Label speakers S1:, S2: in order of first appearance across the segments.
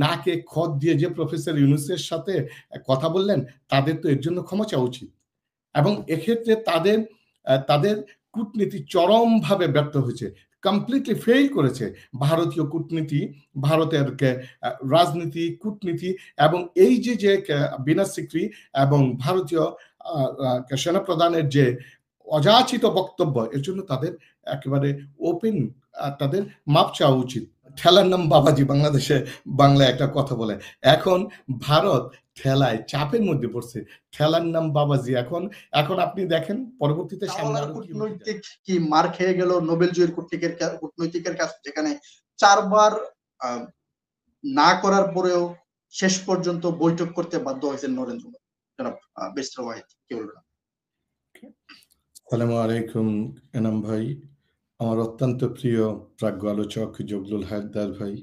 S1: নাকে খত দিয়ে যে প্রফেসর ইউনূসের সাথে কথা বললেন, তাদের তো এর জন্য ক্ষমা চাওয়া উচিত। এবং এক্ষেত্রে তাদের কূটনীতি চরমভাবে ব্যর্থ হয়েছে, কমপ্লিটলি ফেল করেছে ভারতীয় কূটনীতি, ভারতের রাজনীতি, কূটনীতি, এবং এই যে বিনা সিকরি এবং ভারতীয় সেনাপ্রধানের যে অযাচিত বক্তব্য, এর জন্য তাদের একেবারে ওপেন তাদের মাপ চাওয়া উচিত। ঠেলার নাম বাবাজি, বাংলাদেশে বাংলায় একটা কথা বলে। এখন ভারত ঠেলায় চাপের মধ্যে পড়ছে, ঠেলার নাম বাবাজি। এখন আপনি দেখেন পরবর্তীতে
S2: কূটনৈতিক কি মার খেয়ে গেল নোবেল জয়ীর কূটনৈতিকের কাছে, যেখানে 4 বার না করার পরেও শেষ পর্যন্ত বৈঠক করতে বাধ্য হয়েছেন নরেন্দ্র মোদী। জনাব বেস্টার ওয়াহিদ, কি বলবেন?
S1: আসসালামু আলাইকুম এনাম ভাই, আমার অত্যন্ত প্রিয় প্রাজ্ঞ আলোচক জগলুল হায়দার ভাই,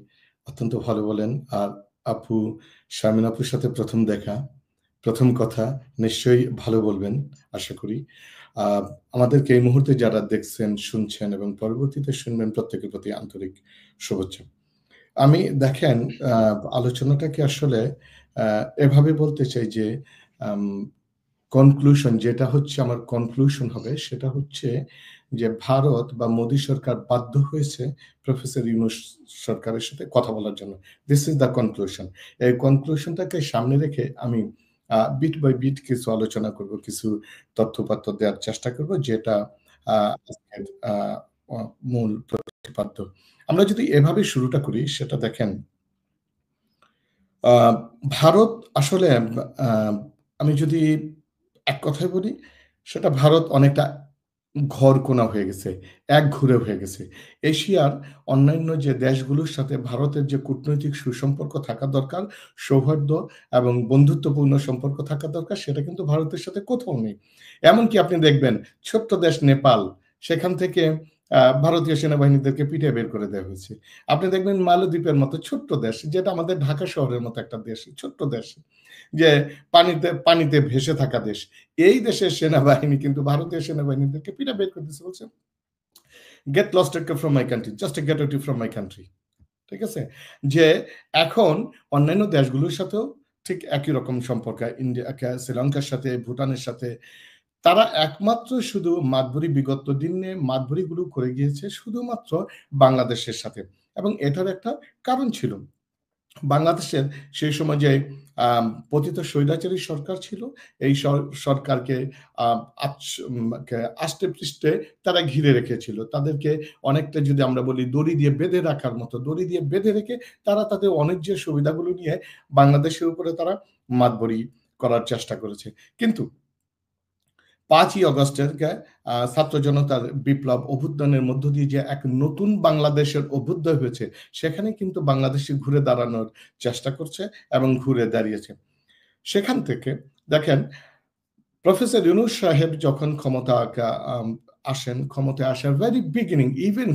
S1: অত্যন্ত ভালো বলেন। আর আপু শারমিন আপুর সাথে প্রথম দেখা, প্রথম কথা নিশ্চয়ই ভালো বলবেন আশা করি। আমাদেরকে এই মুহূর্তে যারা দেখছেন, শুনছেন এবং পরবর্তীতে শুনবেন, প্রত্যেকের প্রতি আন্তরিক শুভেচ্ছা। আমি দেখেন আলোচনাটাকে আসলে এভাবে বলতে চাই যে কনক্লুশন যেটা হচ্ছে, আমার কনক্লুশন হবে সেটা হচ্ছে যে ভারত বা মোদী সরকার বাধ্য হয়েছে প্রফেসর ইউনূস সরকারের সাথে কথা বলার জন্য। This is the conclusion. এই কনক্লুশনটাকে সামনে রেখে আমি বিট বাই বিট কিছু আলোচনা করব, কিছু তথ্যপাত্র দেওয়ার চেষ্টা করব, যেটা মূল প্রতিপাদ্য। আমরা যদি এভাবে শুরুটা করি, সেটা দেখেন ভারত আসলে আমি যদি এক কথায় বলি, সেটা ভারত অনেকটা ঘরকোনা হয়ে গেছে, একঘরে হয়ে গেছে। এশিয়ার অন্যান্য যে দেশগুলোর সাথে ভারতের যে কূটনৈতিক সুসম্পর্ক থাকা দরকার, সৌহার্দ্য এবং বন্ধুত্বপূর্ণ সম্পর্ক থাকা দরকার, সেটা কিন্তু ভারতের সাথে কোথাও নেই। এমনকি আপনি দেখবেন ছোট্ট দেশ নেপাল, সেখান থেকে ভারতীয় সেনাবাহিনীদেরকে পিঠে বের করে দেওয়া হয়েছে। আপনি দেখবেন মালদ্বীপের মতো ছোট্ট দেশ, যেটা আমাদের ঢাকা শহরের মতো একটা দেশ, ছোট্ট দেশ, যে পানিতে ভেসে থাকা দেশ, এই দেশের সেনাবাহিনী কিন্তু ভারতীয় সেনাবাহিনীদেরকে পিঠে বের করে দিচ্ছে, বলছে get lost from my country, just get out from my country. ঠিক আছে, যে এখন অন্যান্য দেশগুলোর সাথেও ঠিক একই রকম সম্পর্ক, ইন্ডিয়া, শ্রীলঙ্কার সাথে, ভুটানের সাথে। তারা একমাত্র শুধু মাতবরি, বিগত দিনে মাতবরিগুলো করে গিয়েছে শুধুমাত্র বাংলাদেশের সাথে, এবং এটার একটা কারণ ছিল। বাংলাদেশের সেই সময় যে পতিত স্বৈরাচারী সরকার ছিল, এই সরকারকে আষ্টে পৃষ্ঠে তারা ঘিরে রেখেছিল। তাদেরকে অনেকটা, যদি আমরা বলি, দড়ি দিয়ে বেঁধে রাখার মতো, দড়ি দিয়ে বেঁধে রেখে তারা তাদের অনেক সুবিধাগুলো নিয়ে বাংলাদেশের উপরে তারা মাতবরি করার চেষ্টা করেছে। কিন্তু 5ই অগস্টের ছাত্র জনতার বিপ্লব অভ্যুত্থানের মধ্য দিয়ে যে এক নতুন বাংলাদেশের অভ্যুদয় হয়েছে, সেখানে কিন্তু বাংলাদেশে ঘুরে দাঁড়ানোর চেষ্টা করছে এবং ঘুরে দাঁড়িয়েছে। সেখান থেকে দেখেন প্রফেসর ইউনূস সাহেব যখন ক্ষমতায় আসার ভেরি বিগিনিং, ইভেন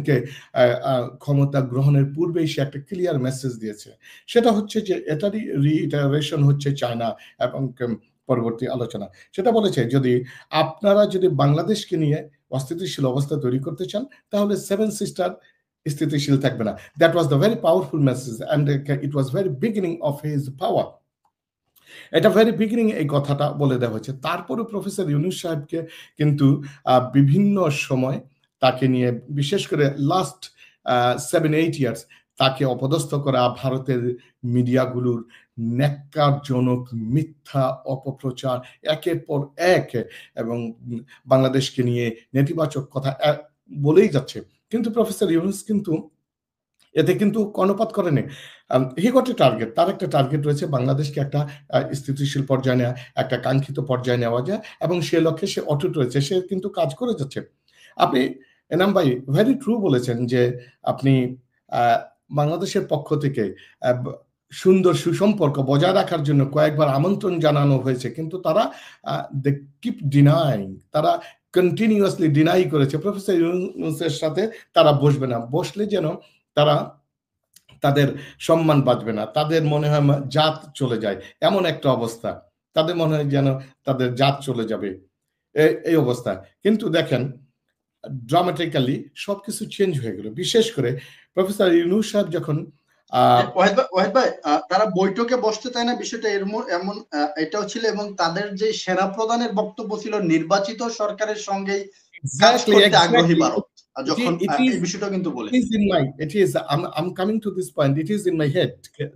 S1: ক্ষমতা গ্রহণের পূর্বেই সে একটা ক্লিয়ার মেসেজ দিয়েছে। সেটা হচ্ছে যে এটারই রিইটারেশন হচ্ছে চায়না এবং পরবর্তী আলোচনা। সেটা বলেছে, আপনারা যদি বাংলাদেশকে নিয়ে অস্থিতিশীল অবস্থা তৈরি করতে চান, তাহলে 7 সিস্টার স্থিতিশীল থাকবে না। That was the very powerful message, and it was very beginning of his পাওয়ার। এটা ভেরি বিগিনিং এই কথাটা বলে দেওয়া হয়েছে। তারপরে প্রফেসর ইউনূস সাহেবকে কিন্তু বিভিন্ন সময় তাকে নিয়ে, বিশেষ করে লাস্ট 7-8 ইয়ার্স, তাকে অপদস্থ করা, ভারতের মিডিয়াগুলোর ন্যাক্কারজনক মিথ্যা অপপ্রচার একের পর এক, এবং বাংলাদেশকে নিয়ে নেতিবাচক কথা বলেই যাচ্ছে। কিন্তু প্রফেসর ইউনূস কিন্তু এতে কিন্তু কর্ণপাত করেনি। হি গট এ টার্গেট, তার একটা টার্গেট রয়েছে, বাংলাদেশকে একটা স্থিতিশীল পর্যায়ে নেওয়া, একটা কাঙ্ক্ষিত পর্যায়ে নেওয়া যায়, এবং সে লক্ষ্যে সে অটুট রয়েছে, সে কিন্তু কাজ করে যাচ্ছে। আপনি এনাম ভাই ভেরি ট্রু বলেছেন যে আপনি বাংলাদেশের পক্ষ থেকে সুন্দর সুসম্পর্ক বজায় রাখার জন্য কয়েকবার আমন্ত্রণ জানানো হয়েছে, কিন্তু তারা দে কিপ ডিনাইং, তারা কন্টিনিউয়াসলি ডিনাই করেছে প্রফেসর ইউনূসের সাথে তারা বসবে না, বসলে যেন তাদের সম্মান বাঁচবে না, তাদের মনে হয় জাত চলে যায়, এমন একটা অবস্থা, তাদের মনে হয় যেন তাদের জাত চলে যাবে, এই অবস্থা। কিন্তু দেখেন ড্রামাটিক্যালি সবকিছু চেঞ্জ হয়ে গেল। বিশেষ করে প্রফেসর ইউনূস সাহেব যখন
S2: ওয়াহিদ ভাই, তারা বৈঠকে বসতে চায় না, বিষয়টা এমন এটাও ছিল, এবং তাদের যে সেনা প্রধানের বক্তব্য ছিল নির্বাচিত সরকারের সঙ্গেই কাজ
S1: Exactly,
S2: করতে আগ্রহী
S1: exactly.
S2: ভারত, যখন
S1: It
S2: এই
S1: is
S2: বিষয়টা কিন্তু
S1: it
S2: বলেছে।
S1: is in my it is I'm coming to this point. It is in my head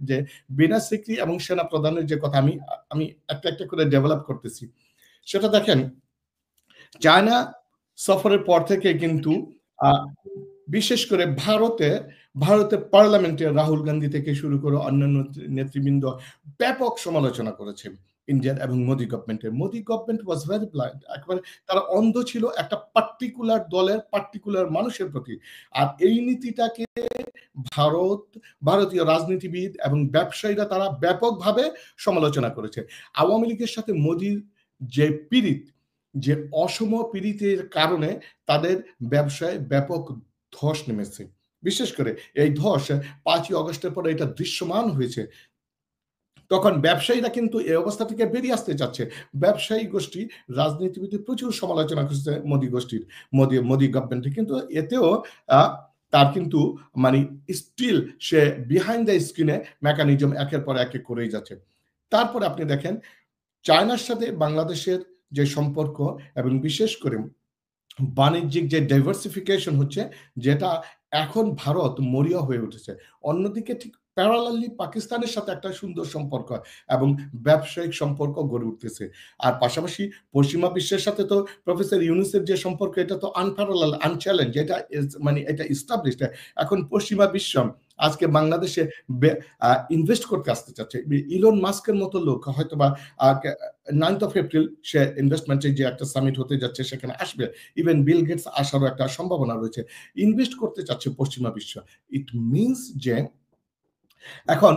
S1: যে বিনা সিকরি এবং সেনা প্রধানের যে কথা আমি একটা একটা করে ডেভেলপ করতেছি। সেটা দেখেন, চায়না সফরের পর থেকে কিন্তু বিশেষ করে ভারতের পার্লামেন্টে রাহুল গান্ধী থেকে শুরু করে অন্যান্য নেতৃবৃন্দ ব্যাপক সমালোচনা করেছে ইন্ডিয়ার এবং মোদি গভর্নমেন্টের। Modi government was very blind, একেবারে তারা অন্ধ ছিল একটা পার্টিকুলার দলের পার্টিকুলার মানুষের প্রতি। আর এই নীতিটাকে ভারতীয় রাজনীতিবিদ এবং ব্যবসায়ীরা তারা ব্যাপকভাবে সমালোচনা করেছে। আওয়ামী লীগের সাথে মোদির যে পীড়িত, যে অসম পীড়িতের কারণে তাদের ব্যবসায় ব্যাপক ধস নেমেছে। বিশেষ করে এই ধস 5ই অগস্টের পরে এটা দৃশ্যমান হয়েছে। তখন ব্যবসায়ীরা কিন্তু এই অবস্থা থেকে বেরিয়ে আসতে চাচ্ছে। ব্যবসায়ী গোষ্ঠী রাজনীতিবিদ প্রচুর সমালোচনা করছে মোদি গভর্নমেন্টের, কিন্তু এতেও তার কিন্তু মানে স্টিল সে বিহাইন্ড দ্য স্ক্রিনে মেকানিজম একের পর এক করেই যাচ্ছে। তারপরে আপনি দেখেন চায়নার সাথে বাংলাদেশের যে সম্পর্ক এবং বিশেষ করে বাণিজ্যিক যে ডাইভার্সিফিকেশন হচ্ছে, যেটা এখন ভারত মরিয়া হয়ে উঠেছে। অন্যদিকে ঠিক প্যারালালি পাকিস্তানের সাথে একটা সুন্দর সম্পর্ক এবং ব্যবসায়িক সম্পর্ক গড়ে উঠতেছে। আর পাশাপাশি পশ্চিমা বিশ্বের সাথে তো প্রফেসর ইউনূসের যে সম্পর্ক, এটা তো আনপ্যারালাল, আনচ্যালেঞ্জ, এটা মানে এটা এস্টাবলিশড। এখন পশ্চিমা বিশ্ব আজকে বাংলাদেশে ইনভেস্ট করতে আসতে চাচ্ছে। ইলন মাস্কের মতো লোক হয়তোবা 9th of April সে ইনভেস্টমেন্টের যে একটা সামিট হতে যাচ্ছে সেখানে আসবে। ইভেন বিল গেটস আসারও একটা সম্ভাবনা রয়েছে। ইনভেস্ট করতে চাচ্ছে পশ্চিমা বিশ্ব। ইট মিনস যে এখন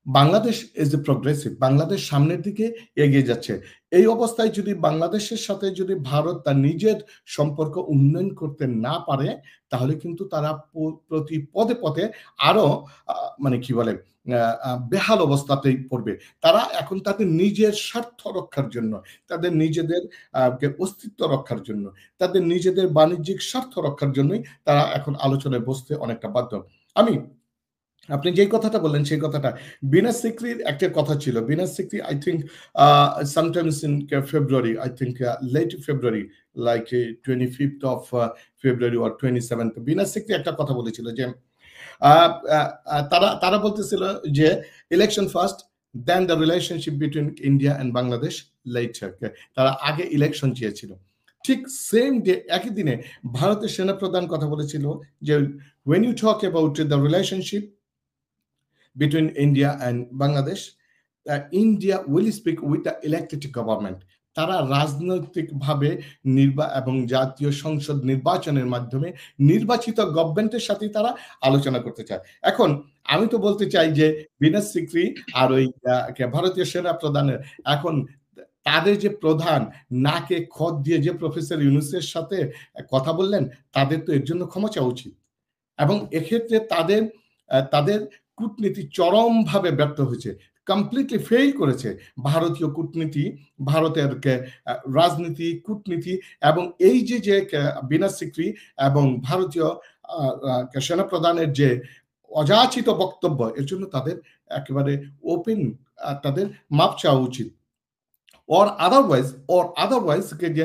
S1: Bangladesh is a progressive, Bangladesh সামনের দিকে এগিয়ে যাচ্ছে। এই অবস্থায় যদি বাংলাদেশের সাথে যদি ভারত তার নিজের সম্পর্ক উন্নয়ন করতে না পারে, তাহলে কিন্তু তারা প্রতি পদে পদে আরো মানে কি বলে বেহাল অবস্থাতেই পড়বে। তারা এখন তাদের নিজের স্বার্থ রক্ষার জন্য, তাদের নিজেদের অস্তিত্ব রক্ষার জন্য, তাদের নিজেদের বাণিজ্যিক স্বার্থ রক্ষার জন্যই তারা এখন আলোচনায় বসতে অনেকটা বাধ্য। আপনি যেই কথাটা বললেন সেই কথাটা, বিনা সিকরির একটা কথা ছিল। Bina Sikri I think sometimes in February, I think late February, like 25th of February or 27th, Bina Sikri একটা কথা বলেছিল যে তারা বলতেছিল যে election first, then the relationship between India and Bangladesh later. তারা আগে ইলেকশন চেয়েছিল। ঠিক সেম ডে, একই দিনে ভারতের সেনাপ্রধান কথা বলেছিল যে when you talk about the relationship between India and Bangladesh, India will speak with the elected government. তারা রাজনৈতিকভাবে এবং জাতীয় সংসদ নির্বাচনের মাধ্যমে নির্বাচিত গভর্নমেন্টের সাথে তারা আলোচনা করতে চায়। এখন আমি তো বলতে চাই যে বিনা সিকরি আর ওই ভারতীয় সেনা প্রধানের এখন তাদের যে প্রধান নাকে খত দিয়ে যে প্রফেসর ইউনূসের সাথে কথা বললেন, তাদের তো এর জন্য ক্ষমা চাওয়া উচিত। এবং এক্ষেত্রে তাদের কূটনীতি চরমভাবে ব্যর্থ হয়েছে, কমপ্লিটলি ফেল করেছে ভারতীয় কূটনীতি, ভারতের রাজনীতি, কূটনীতি। এবং এই যে বিনা সিকরি এবং ভারতীয় সেনাপ্রধানের যে অযাচিত বক্তব্য, এর জন্য তাদের একেবারে ওপেন তাদের মাপ চাওয়া উচিত। or otherwise যে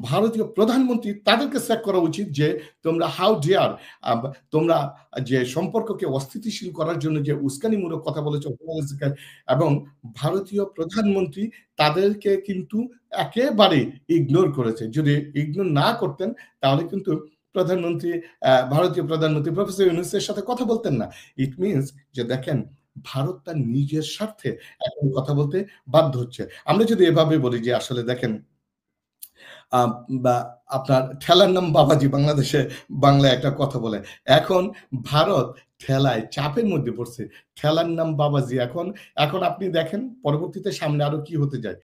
S1: ভারতীয় প্রধানমন্ত্রী তাদেরকে স্যাক করা উচিত যে তোমরা হাউ ডিয়ার, তোমরা যে সম্পর্ককে অস্থিতিশীল করার জন্য যে উস্কানিমূলক কথা বলেছ। এবং ভারতীয় প্রধানমন্ত্রী তাদেরকে কিন্তু একেবারে ইগনোর করেছে। যদি ইগনোর না করতেন তাহলে কিন্তু ভারতীয় প্রধানমন্ত্রী প্রফেসর ইউনূসের সাথে কথা বলতেন না। ইট মিনস যে দেখেন, ভারত তার নিজের স্বার্থে এখন কথা বলতে বাধ্য হচ্ছে। আমরা যদি এভাবে বলি যে আসলে দেখেন, বা আপনার ঠেলার নাম বাবাজি, বাংলাদেশে বাংলায় একটা কথা বলে। এখন ভারত ঠেলায় চাপের মধ্যে পড়ছে, ঠেলার নাম বাবাজি। এখন আপনি দেখেন পরবর্তীতে সামনে আরো কি হতে যায়।